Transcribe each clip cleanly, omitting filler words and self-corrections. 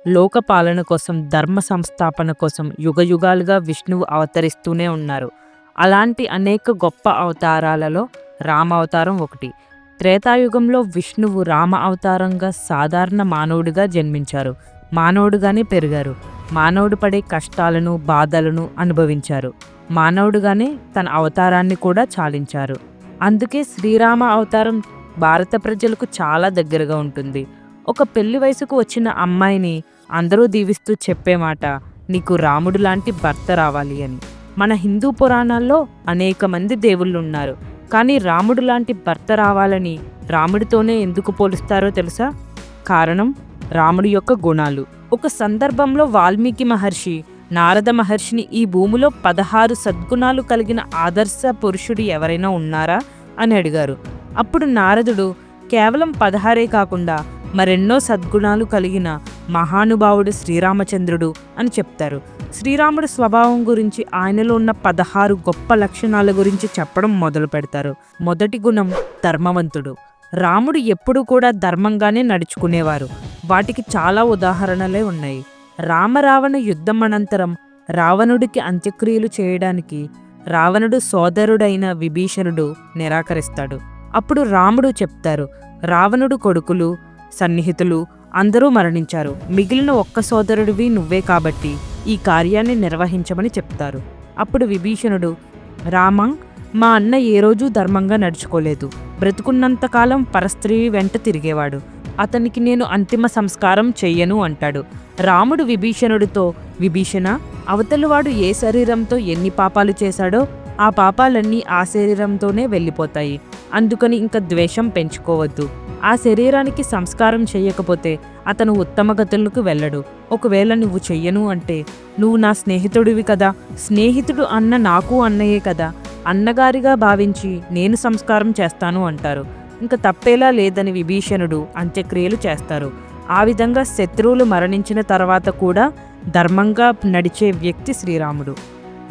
లోకపాలన కోసం, ధర్మ సంస్థాపన కోసం యుగయుగాలుగా విష్ణువు అవతరిస్తూనే ఉన్నారు. అలాంటి అనేక గొప్ప అవతారాలలో రామ అవతారం ఒకటి. త్రేతాయుగంలో విష్ణువు రామ అవతారంగా సాధారణ మానవుడిగా జన్మించారు. మానవుడుగానే పెరిగారు. మానవుడు పడే కష్టాలను, బాధలను అనుభవించారు. మానవుడుగానే తన అవతారాన్ని కూడా చాలించారు. అందుకే శ్రీరామ అవతారం భారత ప్రజలకు చాలా దగ్గరగా ఉంటుంది. ఒక పెళ్లి వయసుకు వచ్చిన అమ్మాయిని అందరూ దీవిస్తూ చెప్పే మాట, నీకు రాముడు లాంటి భర్త రావాలి అని. మన హిందూ పురాణాల్లో అనేక మంది దేవుళ్ళు ఉన్నారు. కానీ రాముడు లాంటి భర్త రావాలని రాముడితోనే ఎందుకు పోలుస్తారో తెలుసా? కారణం రాముడి యొక్క గుణాలు. ఒక సందర్భంలో వాల్మీకి మహర్షి నారద మహర్షిని ఈ భూమిలో 16 సద్గుణాలు కలిగిన ఆదర్శ పురుషుడు ఎవరైనా ఉన్నారా అని అడిగారు. అప్పుడు నారదుడు కేవలం 16 కాకుండా మరెన్నో సద్గుణాలు కలిగిన మహానుభావుడు శ్రీరామచంద్రుడు అని చెప్తారు. శ్రీరాముడి స్వభావం గురించి, ఆయనలో ఉన్న 16 గొప్ప లక్షణాల గురించి చెప్పడం మొదలు పెడతారు. మొదటి గుణం ధర్మవంతుడు. రాముడు ఎప్పుడు కూడా ధర్మంగానే నడుచుకునేవారు. వాటికి చాలా ఉదాహరణలే ఉన్నాయి. రామరావణ యుద్ధం అనంతరం రావణుడికి అంత్యక్రియలు చేయడానికి రావణుడు సోదరుడైన విభీషణుడు నిరాకరిస్తాడు. అప్పుడు రాముడు చెప్తారు, రావణుడు కొడుకులు, సన్నిహితులు అందరూ మరణించారు. మిగిలిన ఒక్క సోదరుడివి నువ్వే కాబట్టి ఈ కార్యాన్ని నిర్వహించమని చెప్తారు. అప్పుడు విభీషణుడు, రామ, మా అన్న ఏ రోజూ ధర్మంగా నడుచుకోలేదు. బ్రతుకున్నంతకాలం పరస్త్రీ వెంట తిరిగేవాడు. అతనికి నేను అంతిమ సంస్కారం చెయ్యను అంటాడు. రాముడు విభీషణుడితో, విభీషణ, అవతలివాడు ఏ శరీరంతో ఎన్ని పాపాలు చేశాడో ఆ పాపాలన్నీ ఆ శరీరంతోనే వెళ్ళిపోతాయి. అందుకని ఇంక ద్వేషం పెంచుకోవద్దు. ఆ శరీరానికి సంస్కారం చెయ్యకపోతే అతను ఉత్తమ గతులకు వెళ్ళడు. ఒకవేళ నువ్వు చెయ్యను అంటే నువ్వు నా స్నేహితుడివి కదా, స్నేహితుడు అన్న నాకు అన్నయ్యే కదా, అన్నగారిగా భావించి నేను సంస్కారం చేస్తాను అంటారు. ఇంకా తప్పేలా లేదని విభీషణుడు అంత్యక్రియలు చేస్తారు. ఆ విధంగా శత్రువులు మరణించిన తర్వాత కూడా ధర్మంగా నడిచే వ్యక్తి శ్రీరాముడు.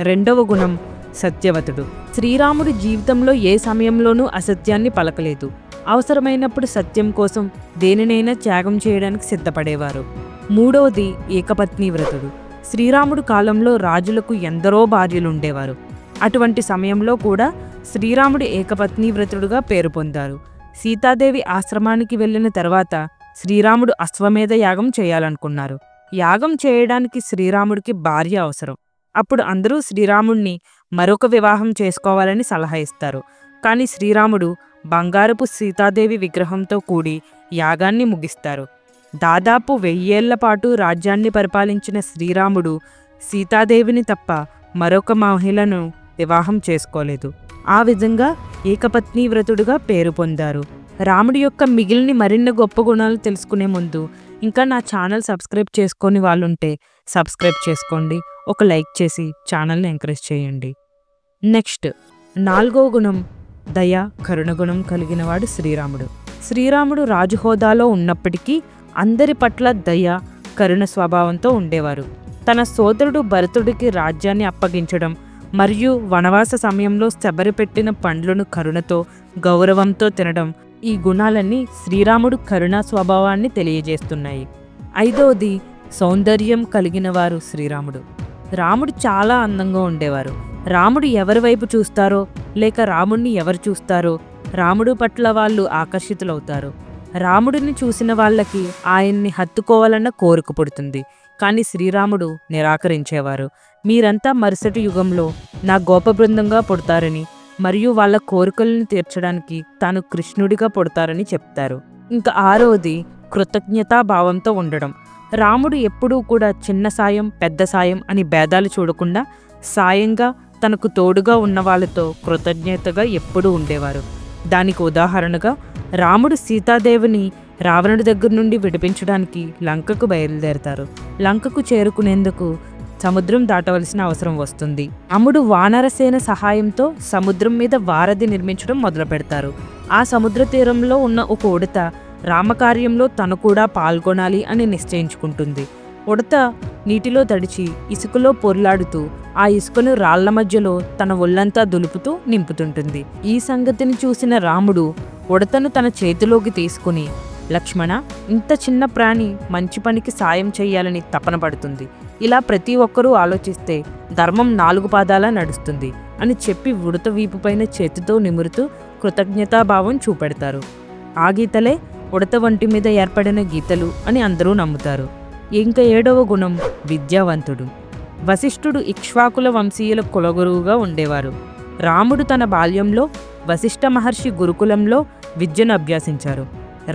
రెండవ గుణం సత్యవతుడు. శ్రీరాముడి జీవితంలో ఏ సమయంలోనూ అసత్యాన్ని పలకలేదు. అవసరమైనప్పుడు సత్యం కోసం దేనినైనా త్యాగం చేయడానికి సిద్ధపడేవారు. మూడవది ఏకపత్ని వ్రతుడు. శ్రీరాముడు కాలంలో రాజులకు ఎందరో భార్యలు ఉండేవారు. అటువంటి సమయంలో కూడా శ్రీరాముడు ఏకపత్ని వ్రతుడుగా పేరు పొందారు. సీతాదేవి ఆశ్రమానికి వెళ్ళిన తర్వాత శ్రీరాముడు అశ్వమేధ యాగం చేయాలనుకున్నారు. యాగం చేయడానికి శ్రీరాముడికి భార్య అవసరం. అప్పుడు అందరూ శ్రీరాముడిని మరొక వివాహం చేసుకోవాలని సలహా ఇస్తారు. కానీ శ్రీరాముడు బంగారపు సీతాదేవి విగ్రహంతో కూడి యాగాన్ని ముగిస్తారు. దాదాపు 1000 ఏళ్ల పాటు రాజ్యాన్ని పరిపాలించిన శ్రీరాముడు సీతాదేవిని తప్ప మరొక మహిళను వివాహం చేసుకోలేదు. ఆ విధంగా ఏకపత్ని వ్రతుడుగా పేరు పొందారు. రాముడి యొక్క మిగిలిన మరిన్ని గొప్ప గుణాలు తెలుసుకునే ముందు ఇంకా నా ఛానల్ సబ్స్క్రైబ్ చేసుకొని వాళ్ళుంటే సబ్స్క్రైబ్ చేసుకోండి. ఒక లైక్ చేసి ఛానల్ని ఎంకరేజ్ చేయండి. నెక్స్ట్ 4వ గుణం దయ, కరుణగుణం కలిగినవాడు శ్రీరాముడు. శ్రీరాముడు రాజు హోదాలో ఉన్నప్పటికీ అందరి పట్ల దయ, కరుణ స్వభావంతో ఉండేవారు. తన సోదరుడు భరతుడికి రాజ్యాన్ని అప్పగించడం మరియు వనవాస సమయంలో శబరిపెట్టిన పండ్లను కరుణతో, గౌరవంతో తినడం, ఈ గుణాలన్నీ శ్రీరాముడు కరుణా స్వభావాన్ని తెలియజేస్తున్నాయి. 5వది సౌందర్యం కలిగినవారు శ్రీరాముడు. రాముడు చాలా అందంగా ఉండేవారు. రాముడు ఎవరి వైపు చూస్తారో లేక రాముడిని ఎవరు చూస్తారో రాముడు పట్ల వాళ్ళు ఆకర్షితులవుతారు. రాముడిని చూసిన వాళ్ళకి ఆయన్ని హత్తుకోవాలన్న కోరిక పుడుతుంది. కానీ శ్రీరాముడు నిరాకరించేవారు. మీరంతా మరుసటి యుగంలో నా గోప బృందంగా పుడతారని మరియు వాళ్ళ కోరికలను తీర్చడానికి తాను కృష్ణుడిగా పుడతారని చెప్తారు. ఇంకా 6వది కృతజ్ఞతాభావంతో ఉండడం. రాముడు ఎప్పుడూ కూడా చిన్న సాయం, పెద్ద సాయం అని భేదాలు చూడకుండా సాయంగా తనకు తోడుగా ఉన్న వాళ్ళతో కృతజ్ఞతగా ఎప్పుడూ ఉండేవారు. దానికి ఉదాహరణగా రాముడు సీతాదేవిని రావణుడి దగ్గర నుండి విడిపించడానికి లంకకు బయలుదేరతారు. లంకకు చేరుకునేందుకు సముద్రం దాటవలసిన అవసరం వస్తుంది. రాముడు వానరసేన సహాయంతో సముద్రం మీద వారధి నిర్మించడం మొదలు పెడతారు. ఆ సముద్ర తీరంలో ఉన్న ఒక ఉడత రామకార్యంలో తను కూడా పాల్గొనాలి అని నిశ్చయించుకుంటుంది. ఉడత నీటిలో తడిచి ఇసుకలో పొర్లాడుతూ ఆ ఇసుకను రాళ్ల మధ్యలో తన ఒళ్ళంతా దులుపుతూ నింపుతుంటుంది. ఈ సంగతిని చూసిన రాముడు ఉడతను తన చేతిలోకి తీసుకుని లక్ష్మణ, ఇంత చిన్న ప్రాణి మంచి పనికి సాయం చేయాలని తపన పడుతుంది. ఇలా ప్రతి ఒక్కరూ ఆలోచిస్తే ధర్మం 4 పాదాలా నడుస్తుంది అని చెప్పి ఉడత వీపుపైన చేతితో నిమురుతూ కృతజ్ఞతాభావం చూపెడతారు. ఆ గీతలే ఉడత వంటి మీద ఏర్పడిన గీతలు అని అందరూ నమ్ముతారు. ఇంకా 7వ గుణం విద్యావంతుడు. వశిష్ఠుడు ఇక్ష్వాకుల వంశీయుల కులగురువుగా ఉండేవారు. రాముడు తన బాల్యంలో వశిష్ఠ మహర్షి గురుకులంలో విద్యను అభ్యసించారు.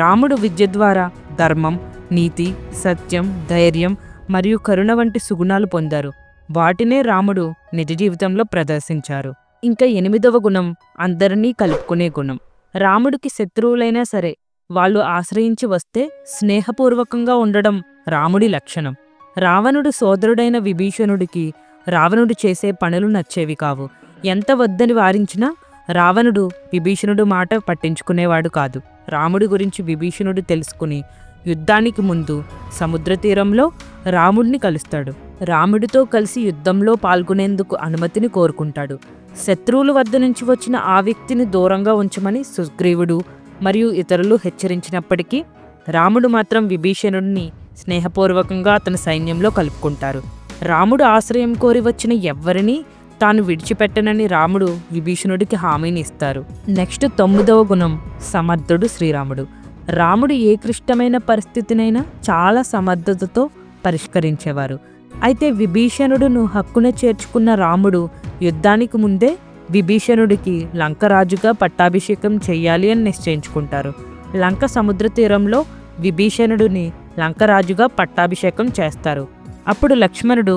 రాముడు విద్య ద్వారా ధర్మం, నీతి, సత్యం, ధైర్యం మరియు కరుణ వంటి సుగుణాలు పొందారు. వాటినే రాముడు నిజ జీవితంలో ప్రదర్శించారు. ఇంకా 8వ గుణం అందరినీ కలుపుకునే గుణం. రాముడికి శత్రువులైనా సరే వాళ్ళు ఆశ్రయించి వస్తే స్నేహపూర్వకంగా ఉండడం రాముడి లక్షణం. రావణుడు సోదరుడైన విభీషణుడికి రావణుడు చేసే పనులు నచ్చేవి కావు. ఎంత వద్దని వారించినా రావణుడు విభీషణుడు మాట పట్టించుకునేవాడు కాదు. రాముడి గురించి విభీషణుడు తెలుసుకుని యుద్ధానికి ముందు సముద్ర తీరంలో రాముడిని కలుస్తాడు. రాముడితో కలిసి యుద్ధంలో పాల్గొనేందుకు అనుమతిని కోరుకుంటాడు. శత్రువుల వద్ద నుంచి వచ్చిన ఆ వ్యక్తిని దూరంగా ఉంచమని సుగ్రీవుడు మరియు ఇతరులు హెచ్చరించినప్పటికీ రాముడు మాత్రం విభీషణుడిని స్నేహపూర్వకంగా అతని సైన్యంలో కలుపుకుంటారు. రాముడు ఆశ్రయం కోరి వచ్చిన ఎవ్వరినీ తాను విడిచిపెట్టనని రాముడు విభీషణుడికి హామీని ఇస్తారు. నెక్స్ట్ 9వ గుణం సమర్థుడు శ్రీరాముడు. రాముడు ఏ క్లిష్టమైన పరిస్థితినైనా చాలా సమర్థతతో పరిష్కరించేవారు. అయితే విభీషణుడును హక్కున చేర్చుకున్న రాముడు యుద్ధానికి ముందే విభీషణుడికి లంకరాజుగా పట్టాభిషేకం చెయ్యాలి అని నిశ్చయించుకుంటారు. లంక సముద్ర తీరంలో విభీషణుడిని లంకరాజుగా పట్టాభిషేకం చేస్తారు. అప్పుడు లక్ష్మణుడు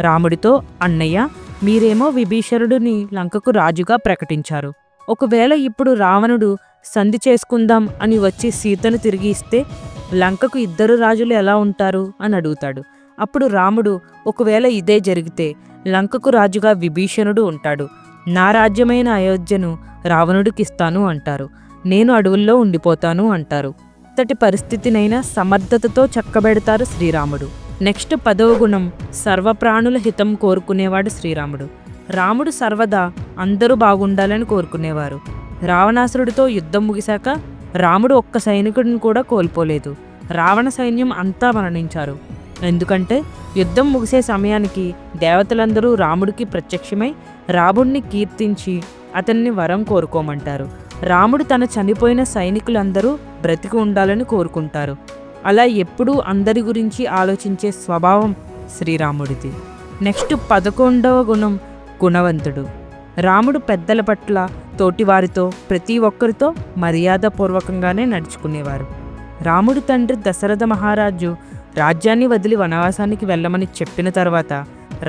రాముడితో, అన్నయ్య, మీరేమో విభీషణుడిని లంకకు రాజుగా ప్రకటించారు. ఒకవేళ ఇప్పుడు రావణుడు సంధి చేసుకుందాం అని వచ్చి సీతను తిరిగి ఇస్తే లంకకు 2 రాజులు ఎలా ఉంటారు అని అడుగుతాడు. అప్పుడు రాముడు, ఒకవేళ ఇదే జరిగితే లంకకు రాజుగా విభీషణుడు ఉంటాడు. నా రాజ్యమైన అయోధ్యను రావణుడికిస్తాను అంటారు. నేను అడవుల్లో ఉండిపోతాను అంటారు. అంతటి పరిస్థితినైనా సమర్థతతో చక్కబెడతారు శ్రీరాముడు. నెక్స్ట్ 10వ గుణం సర్వప్రాణుల హితం కోరుకునేవాడు శ్రీరాముడు. రాముడు సర్వదా అందరూ బాగుండాలని కోరుకునేవారు. రావణాసురుడితో యుద్ధం ముగిశాక రాముడు ఒక్క సైనికుడిని కూడా కోల్పోలేదు. రావణ సైన్యం అంతా మరణించారు. ఎందుకంటే యుద్ధం ముగిసే సమయానికి దేవతలందరూ రాముడికి ప్రత్యక్షమై రాముడిని కీర్తించి అతన్ని వరం కోరుకోమంటారు. రాముడు తన చనిపోయిన సైనికులందరూ బ్రతికి ఉండాలని కోరుకుంటారు. అలా ఎప్పుడూ అందరి గురించి ఆలోచించే స్వభావం శ్రీరాముడిది. నెక్స్ట్ 11వ గుణం గుణవంతుడు. రాముడు పెద్దల పట్ల, తోటివారితో, ప్రతి ఒక్కరితో మర్యాదపూర్వకంగానే నడుచుకునేవారు. రాముడి తండ్రి దశరథ మహారాజు రాజ్యాన్ని వదిలి వనవాసానికి వెళ్ళమని చెప్పిన తర్వాత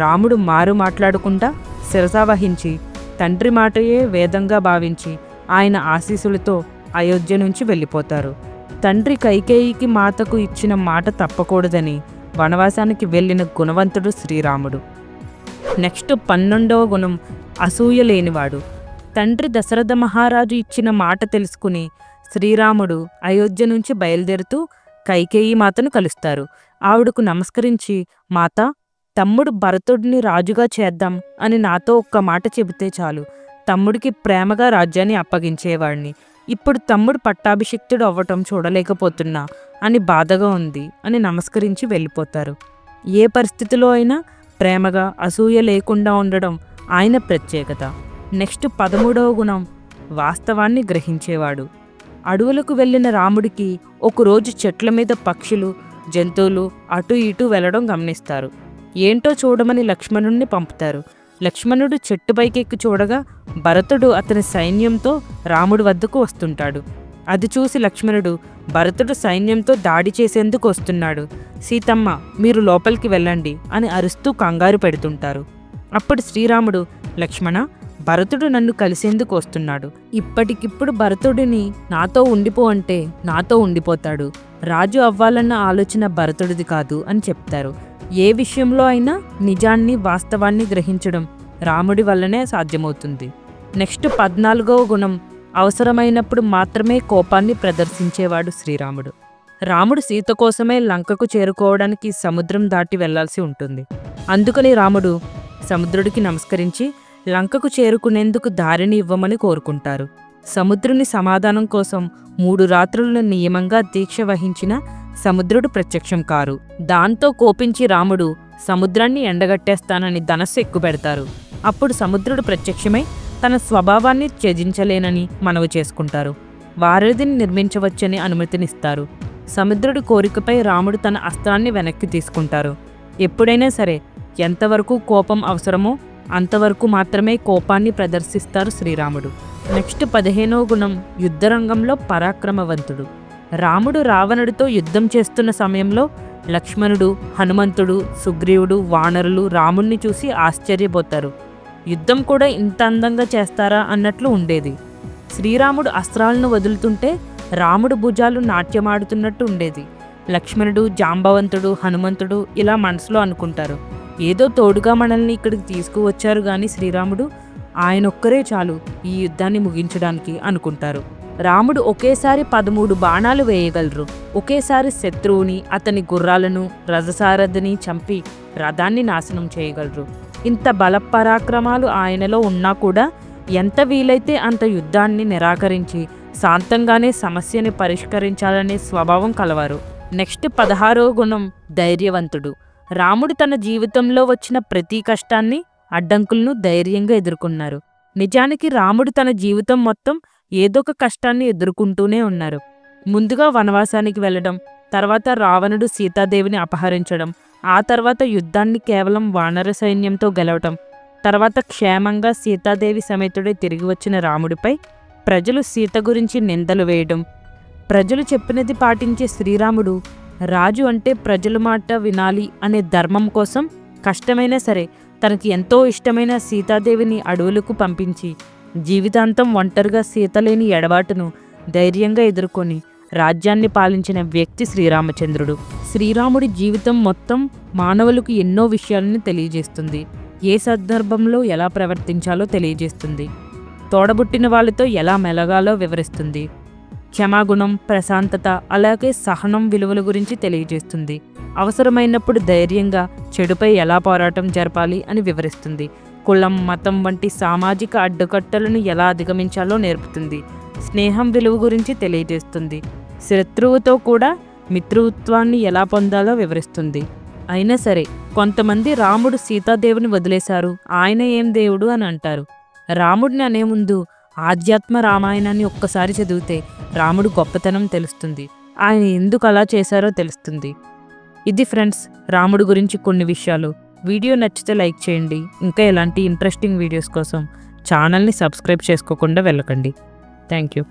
రాముడు మాట్లాడకుండా శిరసావహించి తండ్రి మాటయే వేదంగా భావించి ఆయన ఆశీస్సులతో అయోధ్య నుంచి వెళ్ళిపోతారు. తండ్రి కైకేయికి మాతకు ఇచ్చిన మాట తప్పకూడదని వనవాసానికి వెళ్ళిన గుణవంతుడు శ్రీరాముడు. నెక్స్ట్ 12వ గుణం అసూయ లేనివాడు. తండ్రి దశరథ మహారాజు ఇచ్చిన మాట తెలుసుకుని శ్రీరాముడు అయోధ్య నుంచి బయలుదేరుతూ కైకేయి మాతను కలుస్తారు. ఆవిడకు నమస్కరించి, మాత, తమ్ముడు భరతుడిని రాజుగా చేద్దాం అని నాతో ఒక్క మాట చెబితే చాలు, తమ్ముడికి ప్రేమగా రాజ్యాన్ని అప్పగించేవాడిని. ఇప్పుడు తమ్ముడు పట్టాభిషిక్తుడు అవ్వటం చూడలేకపోతున్నా అని బాధగా ఉంది అని నమస్కరించి వెళ్ళిపోతారు. ఏ పరిస్థితిలో అయినా ప్రేమగా, అసూయ లేకుండా ఉండడం ఆయన ప్రత్యేకత. నెక్స్ట్ 13వ గుణం వాస్తవాన్ని గ్రహించేవాడు. అడవులకు వెళ్ళిన రాముడికి ఒకరోజు చెట్ల మీద పక్షులు, జంతువులు అటు ఇటు వెళ్ళడం గమనిస్తారు. ఏంటో చూడమని లక్ష్మణుడిని పంపుతారు. లక్ష్మణుడు చెట్టుపైకి ఎక్కి చూడగా భరతుడు అతని సైన్యంతో రాముడి వద్దకు వస్తుంటాడు. అది చూసి లక్ష్మణుడు, భరతుడు సైన్యంతో దాడి చేసేందుకు వస్తున్నాడు, సీతమ్మ మీరు లోపలికి వెళ్ళండి అని అరుస్తూ కంగారు పెడుతుంటారు. అప్పుడు శ్రీరాముడు, లక్ష్మణ, భరతుడు నన్ను కలిసేందుకు వస్తున్నాడు. ఇప్పటికిప్పుడు భరతుడిని నాతో ఉండిపో అంటే నాతో ఉండిపోతాడు. రాజు అవ్వాలన్న ఆలోచన భరతుడిది కాదు అని చెప్తారు. ఏ విషయంలో అయినా నిజాన్ని, వాస్తవాన్ని గ్రహించడం రాముడి వల్లనే సాధ్యమవుతుంది. నెక్స్ట్ 14వ గుణం అవసరమైనప్పుడు మాత్రమే కోపాన్ని ప్రదర్శించేవాడు శ్రీరాముడు. రాముడు సీత కోసమే లంకకు చేరుకోవడానికి సముద్రం దాటి వెళ్లాల్సి ఉంటుంది. అందుకని రాముడు సముద్రుడికి నమస్కరించి లంకకు చేరుకునేందుకు దారిని ఇవ్వమని కోరుకుంటారు. సముద్రుని సమాధానం కోసం 3 రాత్రులను నియమంగా దీక్ష వహించిన సముద్రుడు ప్రత్యక్షం కారు. దాంతో కోపించి రాముడు సముద్రాన్ని ఎండగట్టేస్తానని ధనస్సు ఎక్కుపెడతారు. అప్పుడు సముద్రుడు ప్రత్యక్షమై తన స్వభావాన్ని త్యజించలేనని మనవి చేసుకుంటారు. వారధిని నిర్మించవచ్చని అనుమతినిస్తారు. సముద్రుడి కోరికపై రాముడు తన అస్త్రాన్ని వెనక్కి తీసుకుంటారు. ఎప్పుడైనా సరే ఎంతవరకు కోపం అవసరమో అంతవరకు మాత్రమే కోపాన్ని ప్రదర్శిస్తారు శ్రీరాముడు. నెక్స్ట్ 15వ గుణం యుద్ధరంగంలో పరాక్రమవంతుడు. రాముడు రావణుడితో యుద్ధం చేస్తున్న సమయంలో లక్ష్మణుడు, హనుమంతుడు, సుగ్రీవుడు, వానరులు రాముణ్ణి చూసి ఆశ్చర్యపోతారు. యుద్ధం కూడా ఇంత అందంగా చేస్తారా అన్నట్లు ఉండేది. శ్రీరాముడు అస్త్రాలను వదులుతుంటే రాముడు భుజాలు నాట్యమాడుతున్నట్టు ఉండేది. లక్ష్మణుడు, జాంబవంతుడు, హనుమంతుడు ఇలా మనసులో అనుకుంటారు, ఏదో తోడుగా మనల్ని ఇక్కడికి తీసుకువచ్చారు కానీ శ్రీరాముడు ఆయనొక్కరే చాలు ఈ యుద్ధాన్ని ముగించడానికి అనుకుంటారు. రాముడు ఒకేసారి 13 బాణాలు వేయగలరు. ఒకేసారి శత్రువుని, అతని గుర్రాలను, రథసారథిని చంపి రథాన్ని నాశనం చేయగలరు. ఇంత బలపరాక్రమాలు ఆయనలో ఉన్నా కూడా ఎంత వీలైతే అంత యుద్ధాన్ని నిరాకరించి శాంతంగానే సమస్యని పరిష్కరించాలనే స్వభావం కలవారు. నెక్స్ట్ 16వ గుణం ధైర్యవంతుడు. రాముడు తన జీవితంలో వచ్చిన ప్రతి కష్టాన్ని, అడ్డంకులను ధైర్యంగా ఎదుర్కొన్నారు. నిజానికి రాముడు తన జీవితం మొత్తం ఏదొక కష్టాన్ని ఎదుర్కొంటూనే ఉన్నారు. ముందుగా వనవాసానికి వెళ్ళడం, తర్వాత రావణుడు సీతాదేవిని అపహరించడం, ఆ తర్వాత యుద్ధాన్ని కేవలం వానర సైన్యంతో గెలవటం, తర్వాత క్షేమంగా సీతాదేవి సమేతుడై తిరిగి వచ్చిన రాముడిపై ప్రజలు సీత గురించి నిందలు వేయడం. ప్రజలు చెప్పినది పాటించే శ్రీరాముడు రాజు అంటే ప్రజల మాట వినాలి అనే ధర్మం కోసం కష్టమైనా సరే తనకి ఎంతో ఇష్టమైన సీతాదేవిని అడవులకు పంపించి జీవితాంతం ఒంటరిగా సీతలేని ఎడబాటును ధైర్యంగా ఎదుర్కొని రాజ్యాన్ని పాలించిన వ్యక్తి శ్రీరామచంద్రుడు. శ్రీరాముడి జీవితం మొత్తం మానవులకు ఎన్నో విషయాలను తెలియజేస్తుంది. ఏ సందర్భంలో ఎలా ప్రవర్తించాలో తెలియజేస్తుంది. తోడబుట్టిన వాళ్ళతో ఎలా మెలగాలో వివరిస్తుంది. క్షమాగుణం, ప్రశాంతత, అలాగే సహనం విలువల గురించి తెలియజేస్తుంది. అవసరమైనప్పుడు ధైర్యంగా చెడుపై ఎలా పోరాటం జరపాలి అని వివరిస్తుంది. కులం, మతం వంటి సామాజిక అడ్డుకట్టలను ఎలా అధిగమించాలో నేర్పుతుంది. స్నేహం విలువ గురించి తెలియజేస్తుంది. శత్రువుతో కూడా మిత్రత్వాన్ని ఎలా పొందాలో వివరిస్తుంది. అయినా సరే కొంతమంది రాముడు సీతాదేవిని వదిలేశారు, ఆయన ఏం దేవుడు అని అంటారు. రాముడిని అనే ముందు ఆధ్యాత్మ రామాయణాన్ని ఒక్కసారి చదివితే రాముడు గొప్పతనం తెలుస్తుంది. ఆయన ఎందుకు అలా చేశారో తెలుస్తుంది. ఇది ఫ్రెండ్స్ రాముడు గురించి కొన్ని విషయాలు. వీడియో నచ్చితే లైక్ చేయండి. ఇంకా ఇలాంటి ఇంట్రెస్టింగ్ వీడియోస్ కోసం ఛానల్ని సబ్స్క్రైబ్ చేసుకోకుండా వెళ్ళకండి. Thank you.